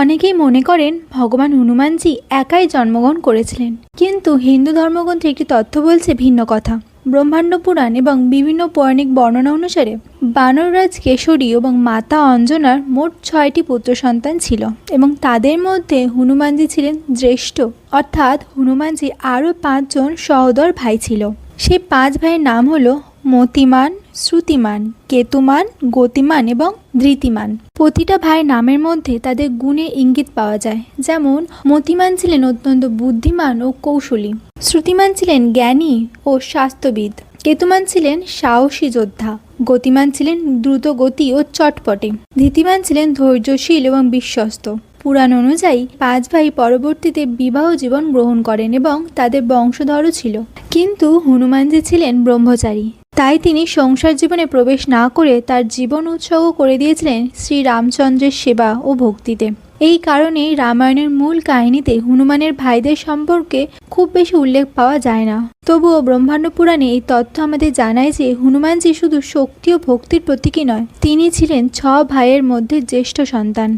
অনেকেই মনে করেন ভগবান হনুমানজি একাই জন্মগ্রহণ করেছিলেন, কিন্তু হিন্দু ধর্মগ্রন্থে একটি তথ্য বলছে ভিন্ন কথা। ব্রহ্মাণ্ড পুরাণ এবং বিভিন্ন পৌরাণিক বর্ণনা অনুসারে বানররাজ কেশরী এবং মাতা অঞ্জনার মোট 6টি পুত্র সন্তান ছিল এবং তাদের মধ্যে হনুমানজি ছিলেন জ্যেষ্ঠ, অর্থাৎ হনুমানজি আরও 5 জন সহোদর ভাই ছিল। সেই 5 ভাইয়ের নাম হলো মতিমান, শ্রুতিমান, কেতুমান, গতিমান এবং ধৃতিমান। প্রতিটা ভাইয়ের নামের মধ্যে তাদের গুণের ইঙ্গিত পাওয়া যায়। যেমন মতিমান ছিলেন অত্যন্ত বুদ্ধিমান ও কৌশলী, শ্রুতিমান ছিলেন জ্ঞানী ও স্বাস্থ্যবিদ, কেতুমান ছিলেন সাহসী যোদ্ধা, গতিমান ছিলেন দ্রুত গতি ও চটপটে, ধৃতিমান ছিলেন ধৈর্যশীল এবং বিশ্বস্ত। পুরাণ অনুযায়ী 5 ভাই পরবর্তীতে বিবাহ জীবন গ্রহণ করেন এবং তাদের বংশধরও ছিল, কিন্তু হনুমানজি ছিলেন ব্রহ্মচারী। তাই তিনি সংসার জীবনে প্রবেশ না করে তার জীবন উৎসর্গ করে দিয়েছিলেন শ্রী রামচন্দ্রের সেবা ও ভক্তিতে। এই কারণেই রামায়ণের মূল কাহিনীতে হনুমানের ভাইদের সম্পর্কে খুব বেশি উল্লেখ পাওয়া যায় না। তবুও ব্রহ্মাণ্ড পুরাণে এই তথ্য আমাদের জানায় যে হনুমানজি শুধু শক্তি ও ভক্তির প্রতীকই নয়, তিনি ছিলেন 6 ভাইয়ের মধ্যে জ্যেষ্ঠ সন্তান।